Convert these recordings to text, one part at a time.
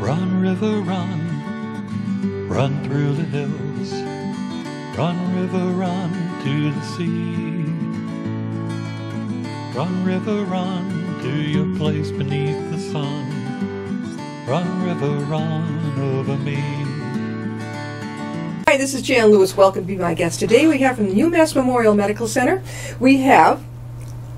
Run, river, run, run through the hills. Run, river, run to the sea. Run, river, run to your place beneath the sun. Run, river, run over me. Hi, this is Jan Lewis. Welcome to be my guest. Today we have from the UMass Memorial Medical Center, we have,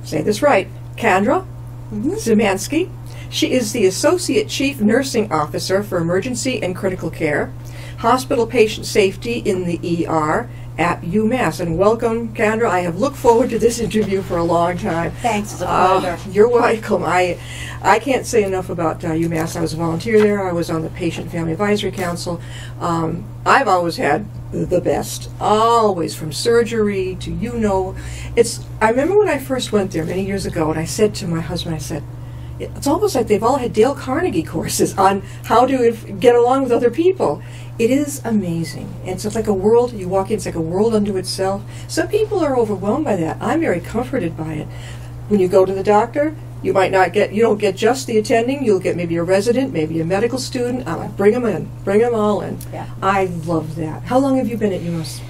say this right, Candra Szymanski. She is the Associate Chief Nursing Officer for Emergency and Critical Care, Hospital Patient Safety in the ER at UMass. And welcome, Candra. I have looked forward to this interview for a long time. Thanks, it's a pleasure. You're welcome. I can't say enough about UMass. I was a volunteer there. I was on the Patient Family Advisory Council. I've always had the best, always, from surgery to, I remember when I first went there many years ago, and I said to my husband, I said, it's almost like they've all had Dale Carnegie courses on how to get along with other people. It is amazing. And so it's like a world, you walk in, it's like a world unto itself. Some people are overwhelmed by that. I'm very comforted by it. When you go to the doctor, you don't get just the attending, you'll get maybe a resident, maybe a medical student. I'm like, bring them in, bring them all in. Yeah. I love that. How long have you been at UMass?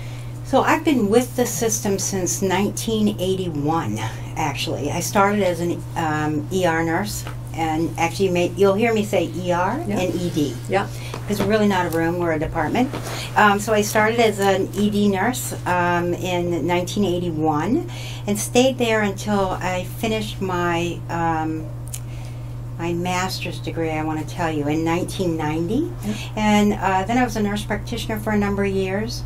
So I've been with the system since 1981, actually. I started as an ER nurse, and actually you'll hear me say ER and ED. Yeah. Because we're really not a room, we're a department. So I started as an ED nurse in 1981 and stayed there until I finished my my master's degree, I want to tell you, in 1990. And then I was a nurse practitioner for a number of years.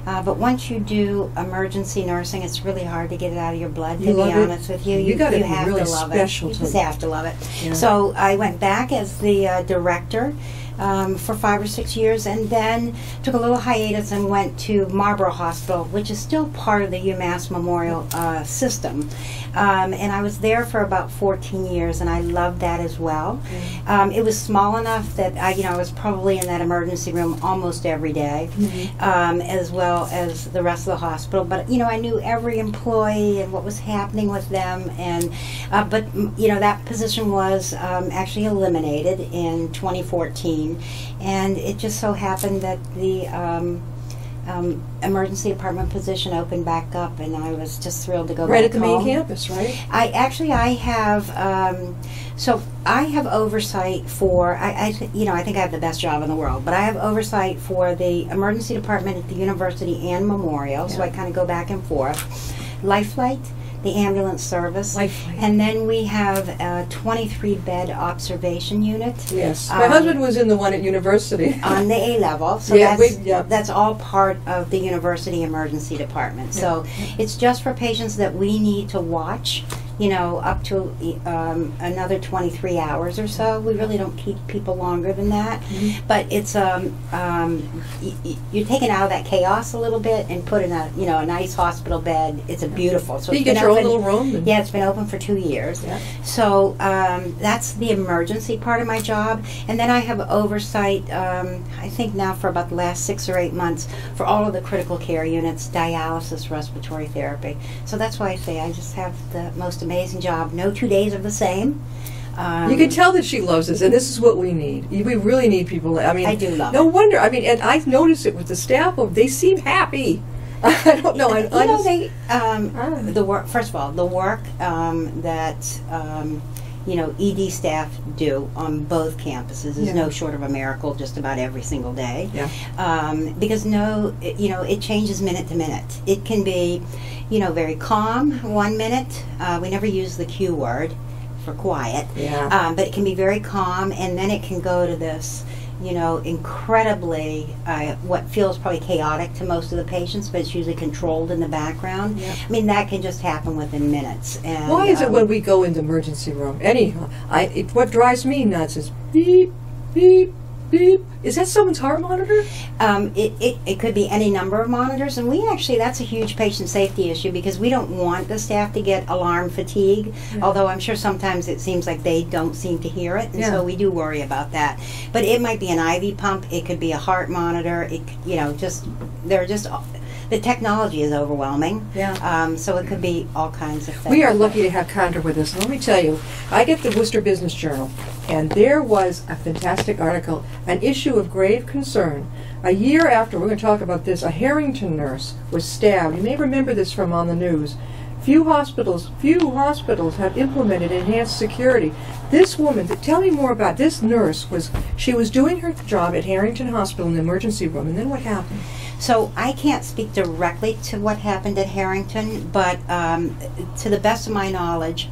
But once you do emergency nursing, it's really hard to get it out of your blood, to be honest with you. You got to be have really to love special. You just have to love it. Yeah. So I went back as the director for 5 or 6 years, and then took a little hiatus and went to Marlborough Hospital, which is still part of the UMass Memorial system. And I was there for about 14 years, and I loved that as well. It was small enough that I was probably in that emergency room almost every day, as well as the rest of the hospital. But I knew every employee and what was happening with them, and but that position was actually eliminated in 2014. And it just so happened that the emergency department position opened back up, and I was just thrilled to go right back at the home. main campus, right? I have oversight for I think I have the best job in the world, but I have oversight for the emergency department at the university and Memorial, so I kind of go back and forth. Lifeline, the ambulance service, and then we have a 23-bed observation unit. Yes, my husband was in the one at university on the A level, so that's all part of the university emergency department. So it's just for patients that we need to watch, up to another 23 hours or so. We really don't keep people longer than that, but it's you're taken out of that chaos a little bit and put in a a nice hospital bed. It's a beautiful. So you get your own little room. Yeah, it's been open for 2 years. Yeah. So that's the emergency part of my job, and then I have oversight. I think now for about the last 6 or 8 months for all of the critical care units, dialysis, respiratory therapy. So that's why I say I just have the most amazing job. No 2 days are the same. You can tell that she loves this, and this is what we need. We really need people. I mean, I do love it. No wonder. I mean, and I've noticed it with the staff. They seem happy. I don't know. The work. First of all, the work that ED staff do on both campuses is no short of a miracle. Just about every single day. Yeah. Because it changes minute to minute. It can be, very calm 1 minute. We never use the Q word for quiet. Yeah. But it can be very calm, and then it can go to this, incredibly, what feels probably chaotic to most of the patients, but it's usually controlled in the background. Yeah. I mean, that can just happen within minutes. And, why is it when we go in the emergency room? Anyhow, what drives me nuts is beep, beep, beep. Is that someone's heart monitor? It could be any number of monitors, and that's a huge patient safety issue because we don't want the staff to get alarm fatigue, although I'm sure sometimes it seems like they don't seem to hear it, and so we do worry about that. But it might be an IV pump, it could be a heart monitor, there are just the technology is overwhelming. Yeah. So it could be all kinds of things. We are lucky to have Candra with us. Let me tell you, I get the Worcester Business Journal, and there was a fantastic article, an issue of grave concern. A year after, we're going to talk about this, a Harrington nurse was stabbed. You may remember this from on the news. Few hospitals have implemented enhanced security. This woman, tell me more about this nurse. She was doing her job at Harrington Hospital in the emergency room, and then what happened? So I can't speak directly to what happened at Harrington, but to the best of my knowledge,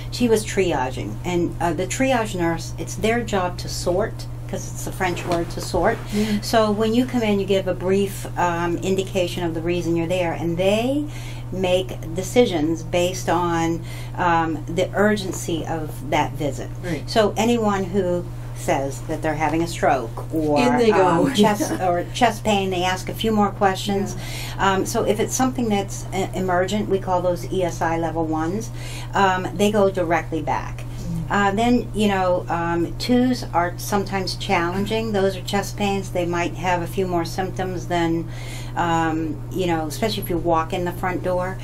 she was triaging. And the triage nurse, it's their job to sort, because it's the French word to sort. Yeah. So when you come in, you give a brief indication of the reason you're there, and they make decisions based on the urgency of that visit. Right. So anyone who says that they're having a stroke or in they go. chest pain, they ask a few more questions. Yeah. So if it's something that's emergent, we call those ESI level 1s, they go directly back. Then, you know, 2s are sometimes challenging. Those are chest pains. They might have a few more symptoms than, you know, especially if you walk in the front door.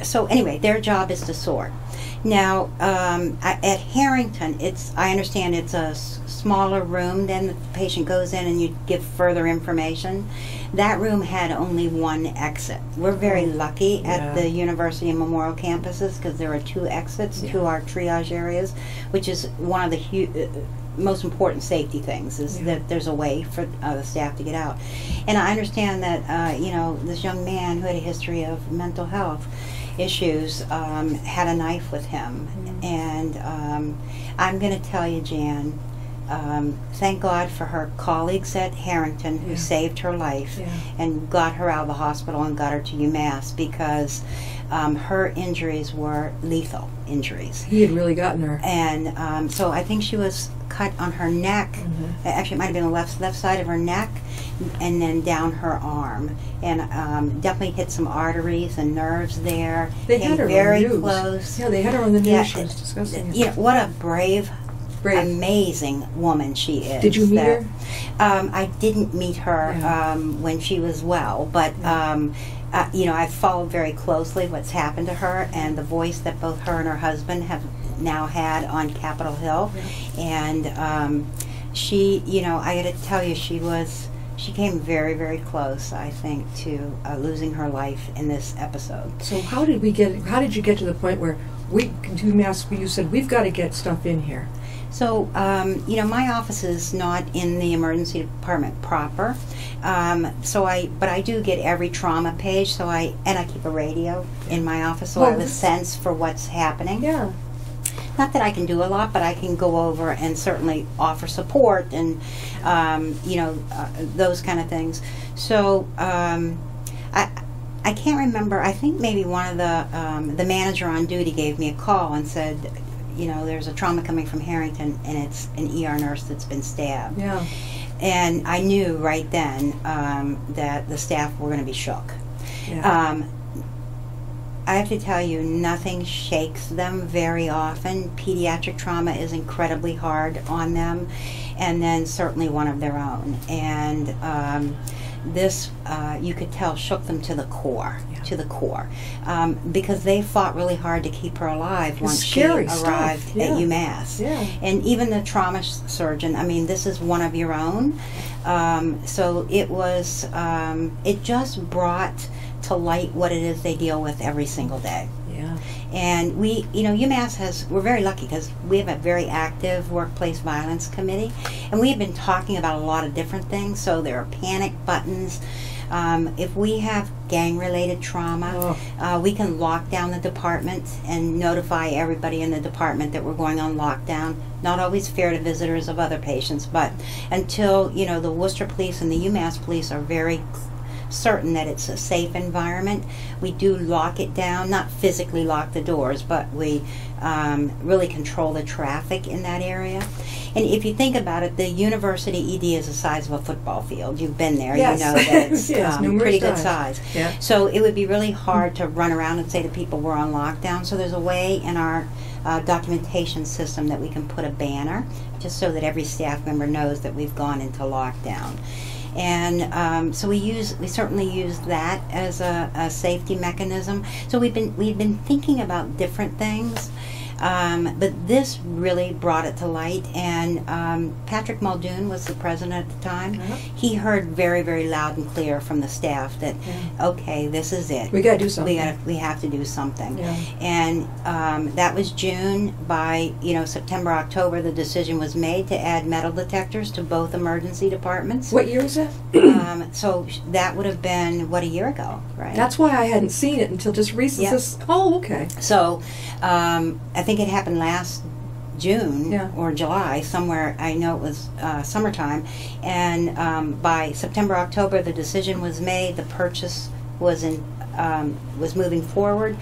So anyway, their job is to sort. Now, at Harrington, I understand it's a smaller room. Then the patient goes in and you give further information. That room had only one exit. We're very lucky at the University and Memorial campuses because there are 2 exits to our triage areas, which is one of the most important safety things, is that there's a way for the staff to get out. And I understand that, you know, this young man who had a history of mental health issues had a knife with him. And I'm going to tell you, Jan, thank God for her colleagues at Harrington who saved her life and got her out of the hospital and got her to UMass, because her injuries were lethal injuries. He had really gotten her. And so I think she was cut on her neck. Actually, it might have been the left side of her neck, and then down her arm, and definitely hit some arteries and nerves there. They had her very on the news. close. Yeah, they had her on the news. She was discussing it. Yeah, what a brave, amazing woman she is. Did you meet her? I didn't meet her when she was well, but you know, I've followed very closely what's happened to her and the voice that both her and her husband have now had on Capitol Hill. And she, you know, I got to tell you, she came very, very close, I think, to losing her life in this episode. So how did you get to the point where you said, we've got to get stuff in here? So, you know, my office is not in the emergency department proper, but I do get every trauma page. And I keep a radio in my office, so I have a sense for what's happening. Yeah. Not that I can do a lot, but I can go over and certainly offer support and, you know, those kind of things. So, I can't remember. I think maybe one of the manager on duty gave me a call and said, you know, there's a trauma coming from Harrington, and it's an ER nurse that's been stabbed. Yeah. And I knew right then that the staff were going to be shook. Yeah. I have to tell you, nothing shakes them very often. Pediatric trauma is incredibly hard on them, and then certainly one of their own. And this, you could tell, shook them to the core. Because they fought really hard to keep her alive once she arrived at UMass. Yeah. And even the trauma surgeon, I mean, this is one of your own. So it was, it just brought to light what it is they deal with every single day. Yeah. And we, you know, UMass we're very lucky because we have a very active workplace violence committee, and we have been talking about a lot of different things. So there are panic buttons. If we have gang-related trauma, we can lock down the department and notify everybody in the department that we're going on lockdown. Not always fair to visitors of other patients, but until, you know, the Worcester Police and the UMass Police are very certain that it's a safe environment, we do lock it down. Not physically lock the doors, but we really control the traffic in that area. And if you think about it, the university ED is the size of a football field. You've been there. Yes. You know that it's yes, pretty good size. Yeah. So it would be really hard to run around and say to people we're on lockdown. So there's a way in our documentation system that we can put a banner just so that every staff member knows that we've gone into lockdown. And so we certainly use that as a safety mechanism. So we've been thinking about different things. But this really brought it to light, and Patrick Muldoon was the president at the time. He heard very, very loud and clear from the staff that, okay, this is it. We got to do something. We have to do something. Yeah. And that was June. By September, October, the decision was made to add metal detectors to both emergency departments. What year was that? So that would have been, a year ago, right? That's why I hadn't seen it until just recently. Yeah. Oh, okay. So I think it happened last June or July, somewhere. I know it was summertime. And by September, October, the decision was made. The purchase was moving forward.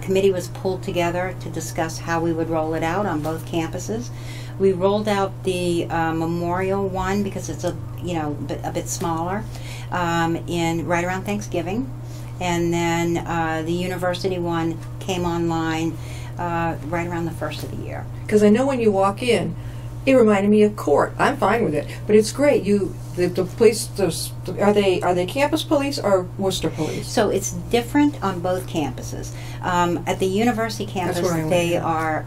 Committee was pulled together to discuss how we would roll it out on both campuses. We rolled out the Memorial one because it's a bit smaller right around Thanksgiving, and then the university one came online right around the first of the year. Because I know when you walk in, it reminded me of court. I'm fine with it, but it's great. The police, are they campus police or Worcester police? So it's different on both campuses. At the university campus, they are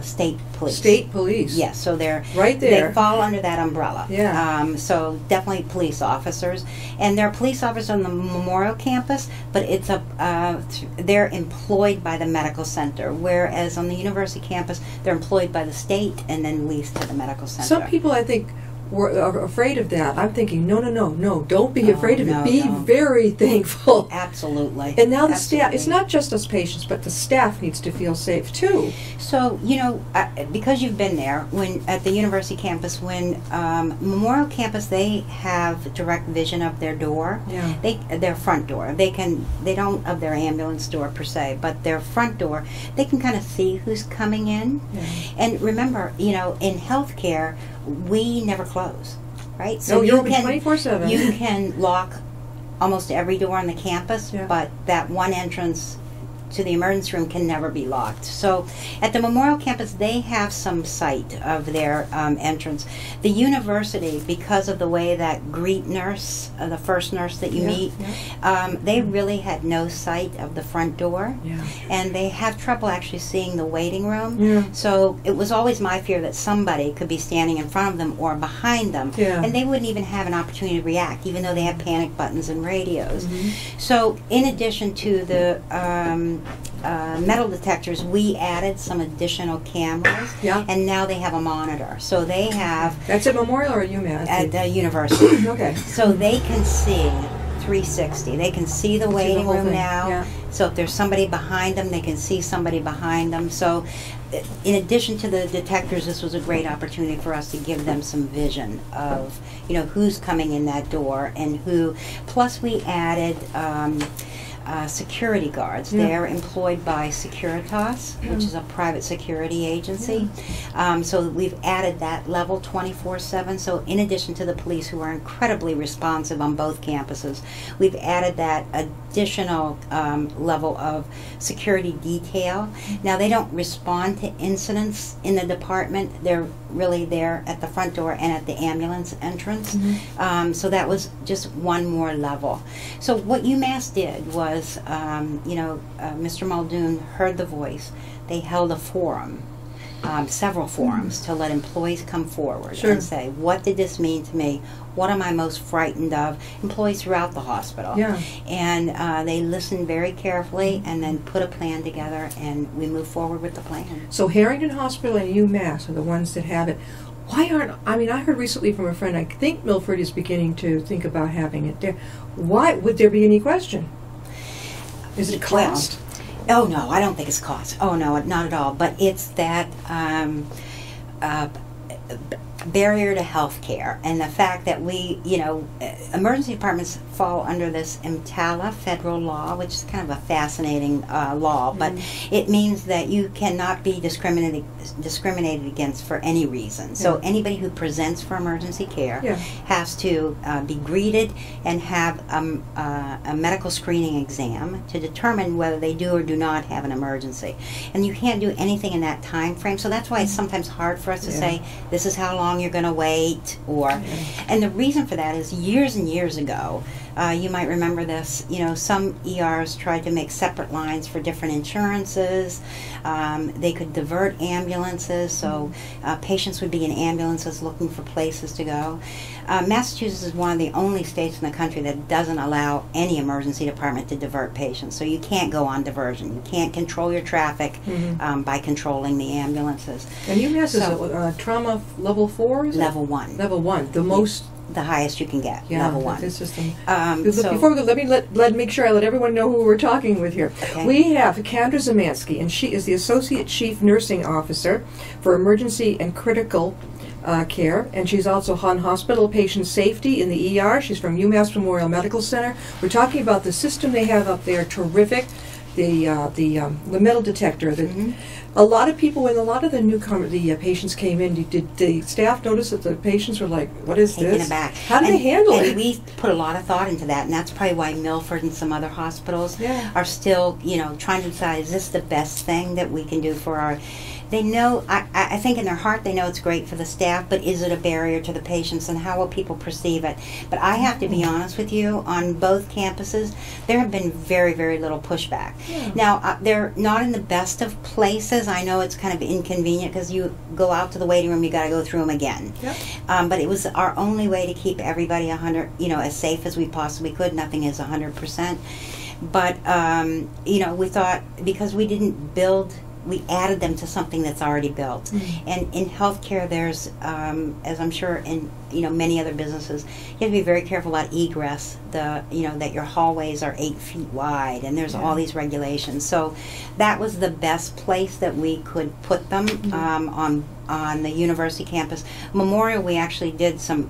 state police. State police. Yes, so they're right there. They fall under that umbrella. Yeah. So definitely police officers, and they're police officers on the Memorial campus, but it's they're employed by the medical center, whereas on the university campus they're employed by the state and then leased to the medical center. Some people, I think, are afraid of that. I'm thinking, no, don't be afraid of it. Be very thankful. Absolutely. And now the staff, it's not just us patients, but the staff needs to feel safe too. So, because you've been there, when at the university campus, when Memorial campus, they have direct vision of their door. Yeah. Their front door. They don't of their ambulance door per se, but their front door, they can kind of see who's coming in. Yeah. And remember, in healthcare, we never close, right? So you're open 24/7. You can lock almost every door on the campus, but that one entrance to the emergency room can never be locked. So at the Memorial campus, they have some sight of their entrance. The university, because of the way that greet nurse, the first nurse that you meet, they really had no sight of the front door. Yeah. And they have trouble actually seeing the waiting room. Yeah. So it was always my fear that somebody could be standing in front of them or behind them, and they wouldn't even have an opportunity to react, even though they have panic buttons and radios. So in addition to the metal detectors, we added some additional cameras, and now they have a monitor. So they have... That's at Memorial or UMass? At the university. Okay. So they can see 360. They can see the waiting room now. Yeah. So if there's somebody behind them, they can see somebody behind them. So in addition to the detectors, this was a great opportunity for us to give them some vision of, who's coming in that door and who. Plus we added security guards. They're employed by Securitas, which is a private security agency. So we've added that level 24/7. So in addition to the police, who are incredibly responsive on both campuses, we've added that additional level of security detail. Now they don't respond to incidents in the department. They're really there at the front door and at the ambulance entrance. So that was just one more level. So what UMass did was, Mr. Muldoon heard the voice. They held a forum, several forums, to let employees come forward and say, what did this mean to me? What am I most frightened of? Employees throughout the hospital. And they listened very carefully and then put a plan together, and we moved forward with the plan. So Harrington Hospital and UMass are the ones that have it. Why aren't, I heard recently from a friend, I think Milford is beginning to think about having it there. Why would there be any question? Is it cost? Well, oh no, I don't think it's cost. Oh no, not at all. But it's that barrier to health care, and the fact that we, emergency departments fall under this EMTALA federal law, which is kind of a fascinating law, but it means that you cannot be discriminated against for any reason. So anybody who presents for emergency care has to be greeted and have a medical screening exam to determine whether they do or do not have an emergency. And you can't do anything in that time frame, so that's why it's sometimes hard for us to say, this is how long long you're going to wait, or, and the reason for that is years and years ago, you might remember this, some ERs tried to make separate lines for different insurances. They could divert ambulances, so patients would be in ambulances looking for places to go. Massachusetts is one of the only states in the country that doesn't allow any emergency department to divert patients, so you can't go on diversion. You can't control your traffic by controlling the ambulances. And UMass is a trauma level 4, is Level 1. Level 1, the most... The highest you can get, yeah, level 1. This system. So before we go, let make sure I let everyone know who we're talking with here. Okay. We have Candra Szymanski, and she is the Associate Chief Nursing Officer for Emergency and Critical Care, and she's also on hospital patient safety in the ER. She's from UMass Memorial Medical Center. We're talking about the system they have up there, terrific. The metal detector. A lot of people, when a lot of the patients came in, did the staff notice that the patients were like, "What is taken this?" aback. How do they handle it? And we put a lot of thought into that, and that's probably why Milford and some other hospitals are still, trying to decide, is this the best thing that we can do for our... They know, I think in their heart they know it's great for the staff, but is it a barrier to the patients, and how will people perceive it? But I have to be honest with you, on both campuses, there have been very, very little pushback. Yeah. Now, they're not in the best of places. I know it's kind of inconvenient because you go out to the waiting room, you got to go through them again. Yep. But it was our only way to keep everybody 100, as safe as we possibly could. Nothing is 100%. But, we thought, because we didn't build... We added them to something that's already built. And in healthcare, there's, as I'm sure in many other businesses, you have to be very careful about egress. That your hallways are 8 feet wide, and there's all these regulations. So that was the best place that we could put them on the university campus. Memorial, we actually did some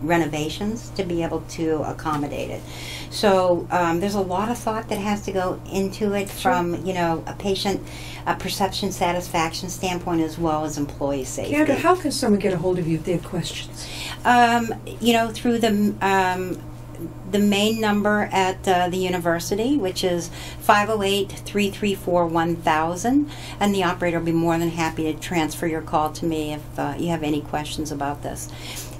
renovations to be able to accommodate it. So there's a lot of thought that has to go into it from a patient perception satisfaction standpoint as well as employee safety. Candra, how can someone get a hold of you if they have questions? Through the main number at the university, which is 508-334-1000, and the operator will be more than happy to transfer your call to me if you have any questions about this.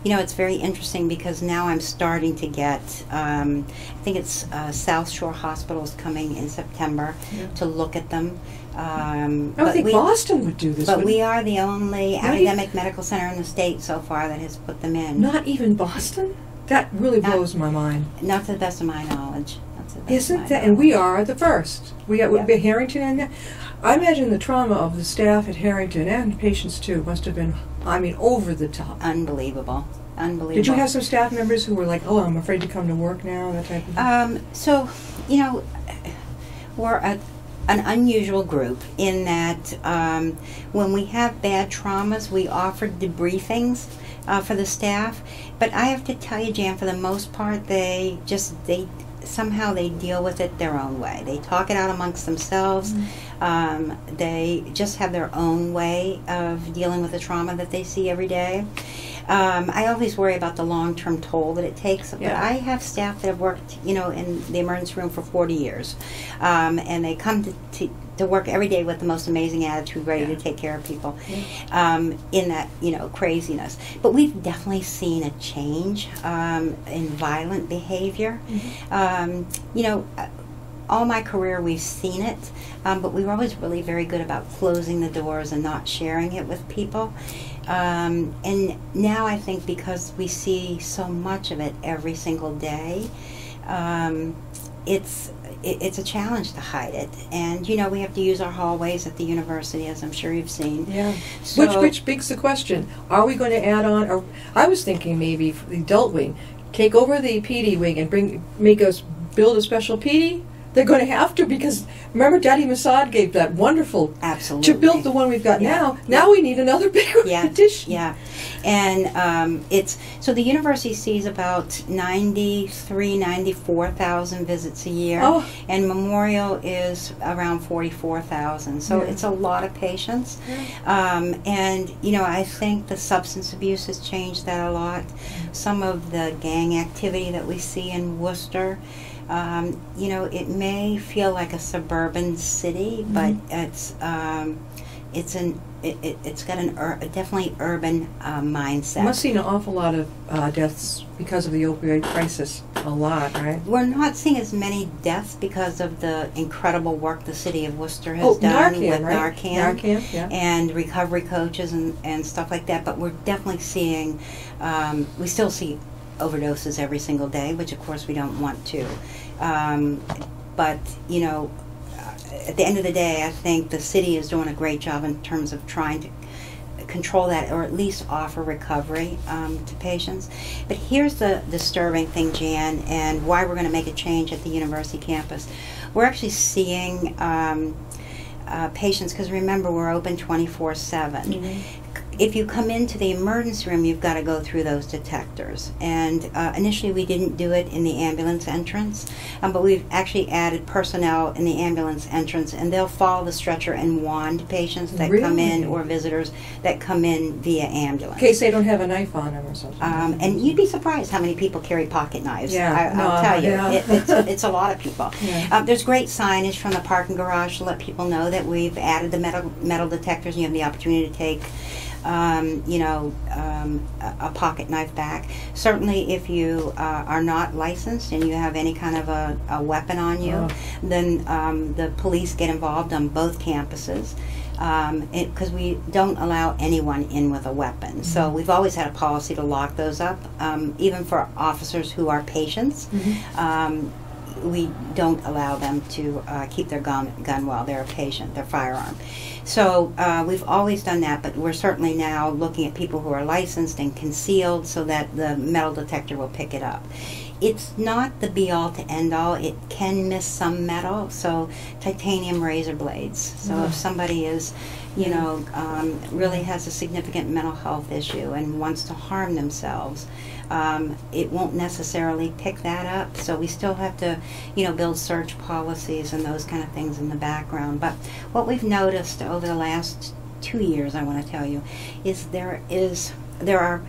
It's very interesting because now I'm starting to get, I think it's South Shore Hospital is coming in September to look at them. I would think Boston would do this. But we are the only academic medical center in the state so far that has put them in. Not even Boston? That really blows my mind. Not to the best of my knowledge. Isn't that? And we are the first. We got Harrington and I imagine the trauma of the staff at Harrington and patients too must have been, over the top. Unbelievable. Did you have some staff members who were like, "Oh, I'm afraid to come to work now," that type of thing? So, we're an unusual group in that when we have bad traumas, we offer debriefings for the staff. But I have to tell you, Jan, for the most part, they somehow they deal with it their own way. They talk it out amongst themselves. They just have their own way of dealing with the trauma that they see every day. I always worry about the long-term toll that it takes. But I have staff that have worked, in the emergency room for 40 years, and they come to work every day with the most amazing attitude, ready to take care of people in that, craziness. But we've definitely seen a change in violent behavior. All my career we've seen it, but we were always really very good about closing the doors and not sharing it with people. And now I think because we see so much of it every single day, it's a challenge to hide it. And we have to use our hallways at the university, as I'm sure you've seen. Yeah. So, which begs the question: are we going to add on? Or I was thinking maybe for the adult wing, take over the PD wing and make us build a special PD. They're going to have to, because remember Daddy Masad gave that wonderful absolutely to build the one we've got now. Now we need another big addition. Yeah, and so the university sees about 94,000 visits a year, and Memorial is around 44,000. So it's a lot of patients, and I think the substance abuse has changed that a lot. Some of the gang activity that we see in Worcester. It may feel like a suburban city, but it's it's got a definitely urban mindset. You must see an awful lot of deaths because of the opioid crisis. A lot, right? We're not seeing as many deaths because of the incredible work the city of Worcester has done Narcan, with right? Narcan, yeah. and recovery coaches and stuff like that. But we're definitely seeing, we still see overdoses every single day, which of course we don't want to. But, you know, at the end of the day, I think the city is doing a great job in terms of trying to control that, or at least offer recovery to patients. But here's the disturbing thing, Jan, and why we're going to make a change at the university campus. We're actually seeing patients, because remember, we're open 24/7. Mm-hmm. If you come into the emergency room, you've got to go through those detectors. And initially we didn't do it in the ambulance entrance, but we've actually added personnel in the ambulance entrance, and they'll follow the stretcher and wand patients that come in, or visitors that come in via ambulance. In case they don't have a knife on them or something. And you'd be surprised how many people carry pocket knives. Yeah, I'll tell you. Yeah. It's a lot of people. Yeah. There's great signage from the parking garage to let people know that we've added the metal detectors, and you have the opportunity to take a pocket knife back. Certainly if you are not licensed and you have any kind of a weapon on you, then the police get involved on both campuses, because we don't allow anyone in with a weapon. Mm-hmm. So we've always had a policy to lock those up, even for officers who are patients. Mm-hmm. We don't allow them to keep their gun while they're a patient, their firearm. So we've always done that, but we're certainly now looking at people who are licensed and concealed so that the metal detector will pick it up. It's not the be-all to end-all. It can miss some metal, so titanium razor blades. So if somebody is, really has a significant mental health issue and wants to harm themselves, it won't necessarily pick that up. So we still have to, build search policies and those kind of things in the background. But what we've noticed over the last 2 years, I want to tell you, is there are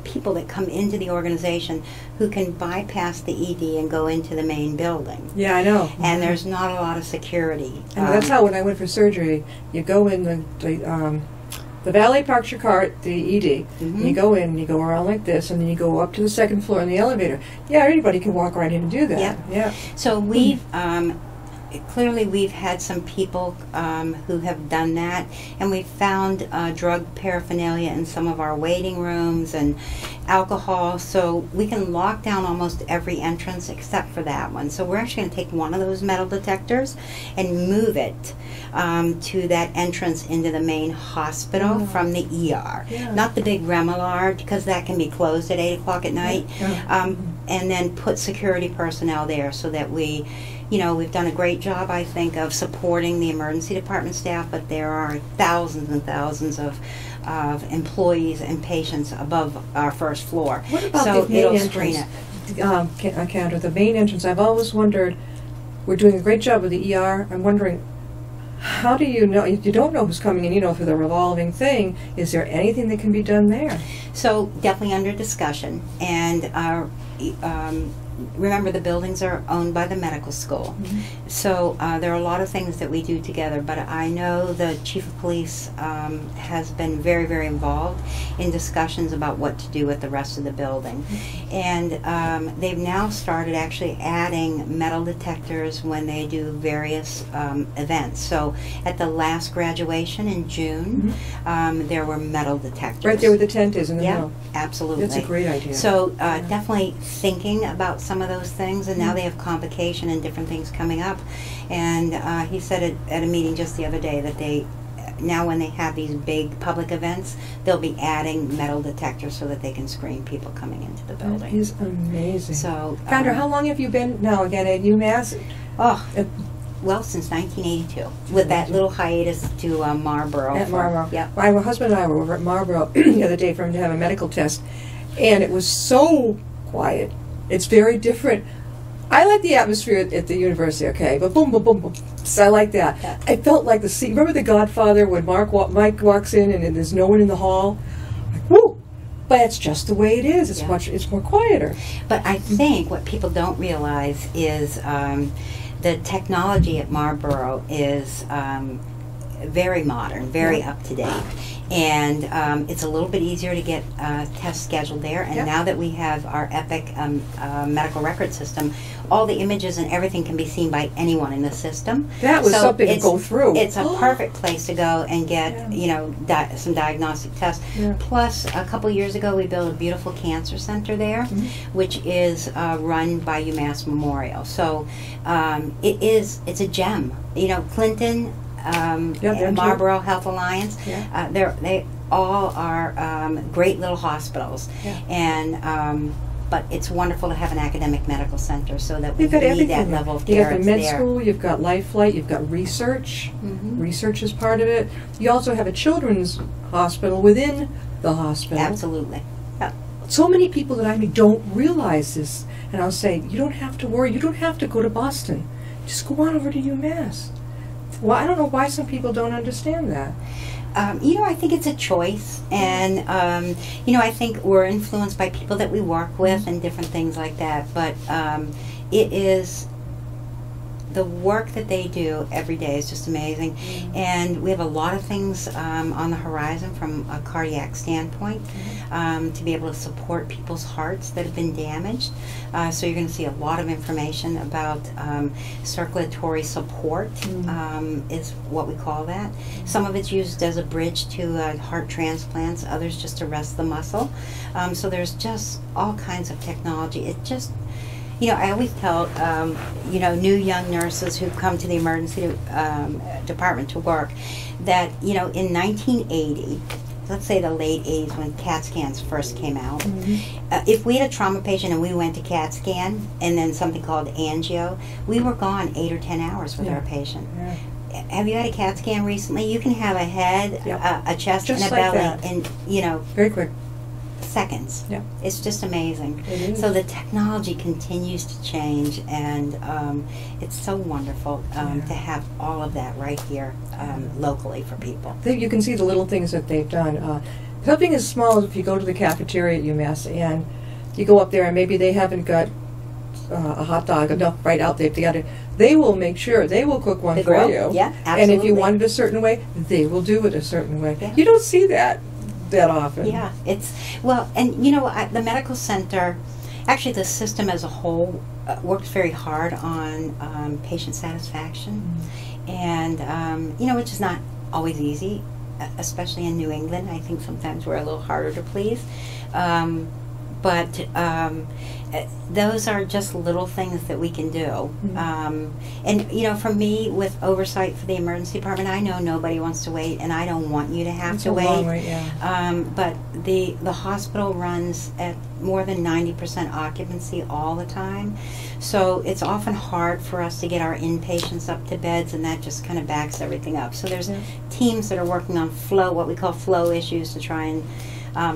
people that come into the organization who can bypass the ED and go into the main building. Yeah, I know. And there's not a lot of security. And that's how, when I went for surgery, you go in the valet parks your car at the ED. Mm-hmm. You go in, and you go around like this, and then you go up to the second floor in the elevator. Yeah, anybody can walk right in and do that. Yep. Yeah. So we've clearly we've had some people who have done that, and we've found drug paraphernalia in some of our waiting rooms and alcohol. So we can lock down almost every entrance except for that one. So we're actually going to take one of those metal detectors and move it to that entrance into the main hospital from the ER. Yeah. Not the big Remillard, because that can be closed at 8 o'clock at night. Yeah. And then put security personnel there so that we've done a great job, I think, of supporting the emergency department staff, but there are thousands and thousands of employees and patients above our first floor. What about the main entrance? Candra, the main entrance, I've always wondered, we're doing a great job with the ER. I'm wondering, how do you know? You don't know who's coming in, through the revolving thing. Is there anything that can be done there? So definitely under discussion. And remember, the buildings are owned by the medical school. Mm-hmm. So there are a lot of things that we do together, but I know the chief of police has been very, very involved in discussions about what to do with the rest of the building. Mm-hmm. And they've now started actually adding metal detectors when they do various events. So at the last graduation in June, there were metal detectors. Right there where the tent is in the middle. Absolutely. That's a great idea. So definitely thinking about some of those things, and now they have convocation and different things coming up. And he said at a meeting just the other day that now when they have these big public events, they'll be adding metal detectors so that they can screen people coming into the building. That is amazing. So, Candra, how long have you been now again at UMass? Well, since 1982, with that little hiatus to Marlboro. At Marlboro. Yeah. My husband and I were over at Marlboro the other day for him to have a medical test, and it was so quiet. It's very different. I like the atmosphere at the university, okay, but boom, boom, boom, boom. So I like that. Yeah. I felt like the scene. Remember The Godfather when Mike walks in and there's no one in the hall? Like, woo! But it's just the way it is. It's it's more quieter. But I think what people don't realize is the technology at Marlboro is very modern, very up to date. And it's a little bit easier to get tests scheduled there. And now that we have our Epic medical record system, all the images and everything can be seen by anyone in the system. That was something to go through. It's a perfect place to go and get, you know, some diagnostic tests. Plus, a couple years ago, we built a beautiful cancer center there, which is run by UMass Memorial. So it's a gem. You know, Clinton, Marlboro Health Alliance, they all are great little hospitals, and but it's wonderful to have an academic medical center so that we need that level of care. You have the med school, you've got Life Flight, you've got research. Research is part of it. You also have a children's hospital within the hospital. Absolutely. So many people that I meet don't realize this, and I'll say, you don't have to worry, you don't have to go to Boston. Just go on over to UMass. Well, I don't know why some people don't understand that. You know, I think it's a choice, and you know, I think we're influenced by people that we work with and different things like that, but it is the work that they do every day is just amazing. And we have a lot of things on the horizon from a cardiac standpoint to be able to support people's hearts that have been damaged. So you're going to see a lot of information about circulatory support is what we call that. Some of it's used as a bridge to heart transplants, others just to rest the muscle. So there's just all kinds of technology. It just, you know, I always tell, you know, new young nurses who come to the emergency department to work that, you know, in 1980, let's say the late 80s when CAT scans first came out, if we had a trauma patient and we went to CAT scan and then something called angio, we were gone 8 or 10 hours with our patient. Have you had a CAT scan recently? You can have a head, a chest, just and a like belly, that. And, you know, very quick. Seconds. It's just amazing. It is. So the technology continues to change, and it's so wonderful to have all of that right here locally for people. You can see the little things that they've done. Something as small as if you go to the cafeteria at UMass and you go up there and maybe they haven't got a hot dog enough right out there together. They will make sure, they will cook one for you. Yeah, absolutely. And if you want it a certain way, they will do it a certain way. You don't see that often. Yeah, it's, well, and you know, the medical center, actually the system as a whole works very hard on patient satisfaction, and you know, which is not always easy, especially in New England. I think sometimes we're a little harder to please, but those are just little things that we can do. And you know, for me, with oversight for the emergency department, I know nobody wants to wait, and I don't want you to have to wait. Long wait, but the hospital runs at more than 90% occupancy all the time, so it's often hard for us to get our inpatients up to beds, and that just kind of backs everything up. So there's teams that are working on flow, what we call flow issues, to try and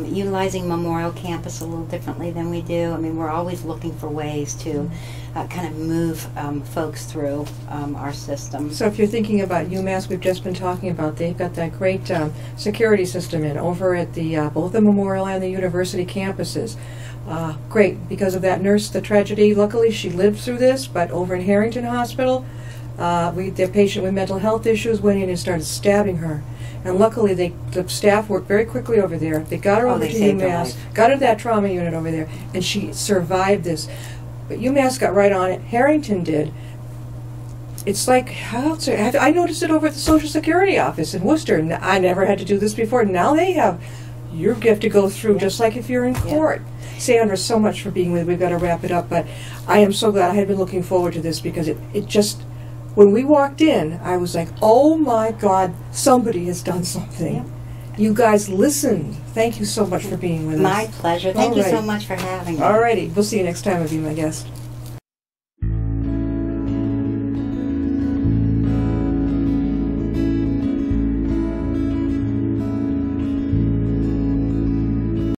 utilizing Memorial Campus a little differently than we do. I mean, we're always looking for ways to kind of move folks through our system. So if you're thinking about UMass, we've just been talking about, they've got that great security system in over at the both the Memorial and the university campuses. Great, because of that nurse, the tragedy, luckily she lived through this, but over in Harrington Hospital, their patient with mental health issues went in and started stabbing her. And luckily, the staff worked very quickly over there. They got her over to UMass, got her to that trauma unit over there, and she survived this. But UMass got right on it. Harrington did. It's like, I noticed it over at the Social Security office in Worcester. I never had to do this before. Now they have, you have to go through just like if you're in court. Sandra, so much for being with. We've got to wrap it up, but I am so glad. I had been looking forward to this because it just, when we walked in, I was like, oh my God, somebody has done something. You guys listened. Thank you so much for being with us. My pleasure. Thank you so much for having me. All righty. We'll see you next time. I'll be my guest.